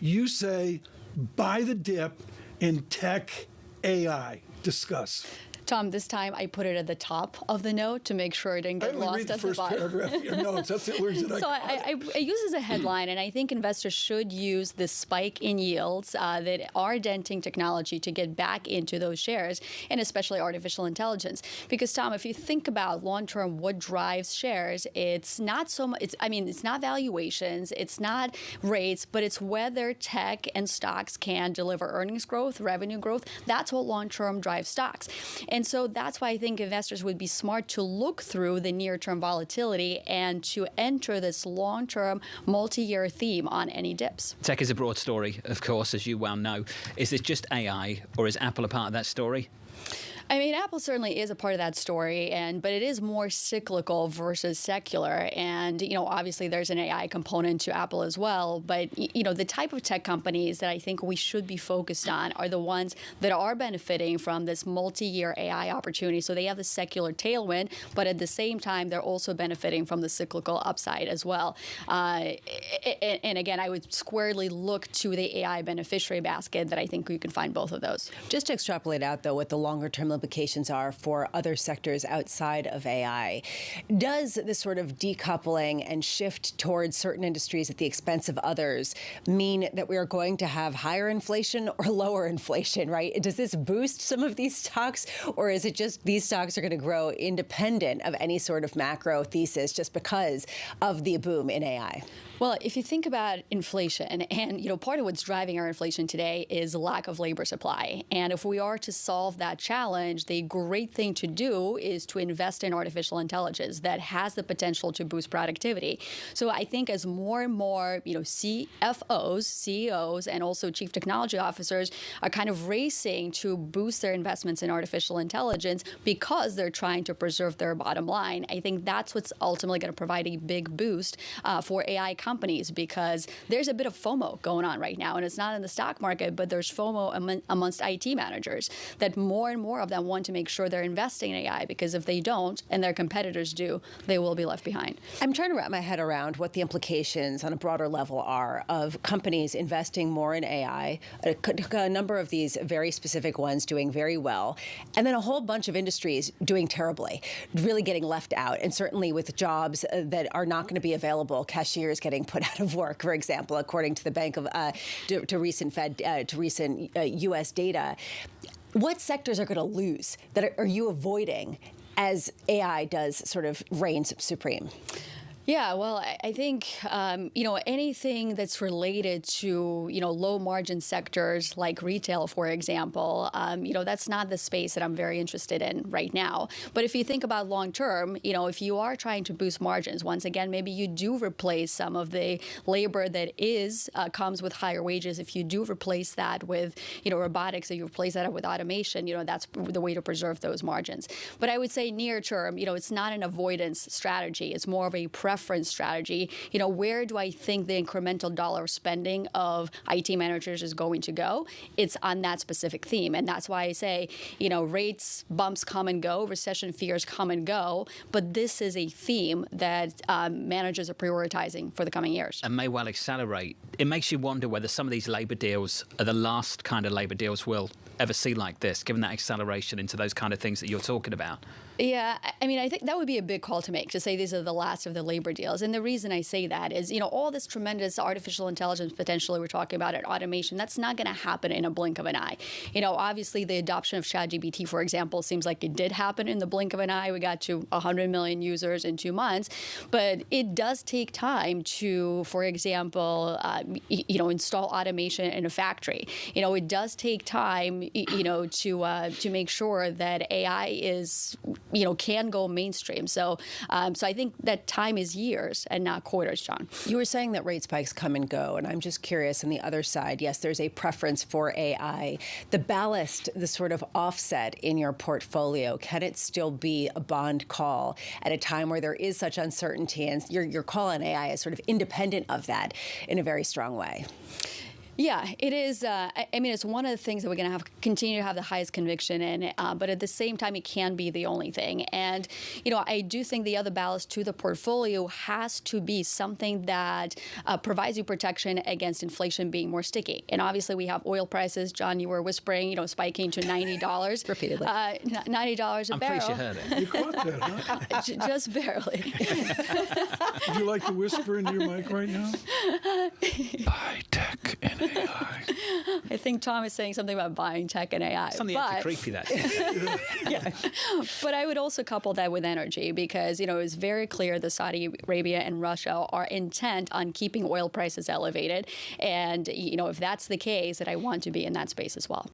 You say, buy the dip in tech AI. Discuss. Tom, this time I put it at the top of the note to make sure it didn't get lost at the bottom. I only read the first paragraph of your notes. That's the words that So I use as a headline, and I think investors should use the spike in yields that are denting technology to get back into those shares, and especially artificial intelligence. Because, Tom, if you think about long-term what drives shares, it's not so much, it's not valuations, it's not rates, but it's whether tech and stocks can deliver earnings growth, revenue growth. That's what long-term drives stocks. And so that's why I think investors would be smart to look through the near-term volatility and to enter this long-term, multi-year theme on any dips. Tech is a broad story, of course, as you well know. Is this just AI, or is Apple a part of that story? I mean, Apple certainly is a part of that story, but it is more cyclical versus secular. And, obviously there's an AI component to Apple as well. But, the type of tech companies that I think we should be focused on are the ones that are benefiting from this multi-year AI opportunity. So they have the secular tailwind, but at the same time, they're also benefiting from the cyclical upside as well. And again, I would squarely look to the AI beneficiary basket that I think you can find both of those. Just to extrapolate out, though, what the longer-term implications are for other sectors outside of AI. Does this sort of decoupling and shift towards certain industries at the expense of others mean that we are going to have higher inflation or lower inflation, right? Does this boost some of these stocks, or is it just these stocks are going to grow independent of any sort of macro thesis just because of the boom in AI? Well, if you think about inflation, and part of what's driving our inflation today is lack of labor supply. And if we are to solve that challenge, the great thing to do is to invest in artificial intelligence that has the potential to boost productivity. So I think as more and more, CFOs, CEOs, and also chief technology officers are kind of racing to boost their investments in artificial intelligence because they're trying to preserve their bottom line, I think that's what's ultimately going to provide a big boost for AI companies, because there's a bit of FOMO going on right now, and it's not in the stock market, but there's FOMO amongst IT managers that more and more of them want to make sure they're investing in AI, because if they don't and their competitors do, they will be left behind. I'm trying to wrap my head around what the implications on a broader level are of companies investing more in AI, a number of these very specific ones doing very well, and then a whole bunch of industries doing terribly, really getting left out, and certainly with jobs that are not going to be available, cashiers getting put out of work, for example, according to the Bank of to recent U.S. data. What sectors are going to lose that are you avoiding as AI does sort of reigns supreme? Yeah, well, I think, anything that's related to, low margin sectors like retail, for example, that's not the space that I'm very interested in right now. But if you think about long term, if you are trying to boost margins, once again, maybe you do replace some of the labor that comes with higher wages. If you do replace that with, robotics, or you replace that with automation, that's the way to preserve those margins. But I would say near term, it's not an avoidance strategy. It's more of a preference strategy. Where do I think the incremental dollar spending of IT managers is going to go? It's on that specific theme. And that's why I say, rates bumps come and go, recession fears come and go. But this is a theme that managers are prioritizing for the coming years. And may well accelerate. It makes you wonder whether some of these labor deals are the last kind of labor deals we'll ever see like this, given that acceleration into those kind of things that you're talking about. Yeah, I think that would be a big call to make, to say these are the last of the labor deals. And the reason I say that is, all this tremendous artificial intelligence potentially we're talking about at automation, that's not going to happen in a blink of an eye. Obviously the adoption of ChatGPT, for example, seems like it did happen in the blink of an eye. We got to 100 million users in 2 months. But it does take time to, for example, install automation in a factory. It does take time, to make sure that AI is can go mainstream. So I think that time is years and not quarters, John. You were saying that rate spikes come and go, and I'm just curious on the other side. Yes, there's a preference for AI. The ballast, the sort of offset in your portfolio, can it still be a bond call at a time where there is such uncertainty, and your call on AI is sort of independent of that in a very strong way? Yeah, it is. I mean, it's one of the things that we're going to continue to have the highest conviction in, but at the same time, it can be the only thing. And, I do think the other ballast to the portfolio has to be something that provides you protection against inflation being more sticky. And obviously, we have oil prices. John, you were whispering, spiking to $90. Repeatedly. $90 a I'm barrel. pleased you heard it. You caught that, huh? Just barely. Would you like to whisper into your mic right now? Buy tech and AI. I think Tom is saying something about buying tech and AI. Something actually creepy, that. But I would also couple that with energy because, it's very clear that Saudi Arabia and Russia are intent on keeping oil prices elevated. And, if that's the case, that I want to be in that space as well.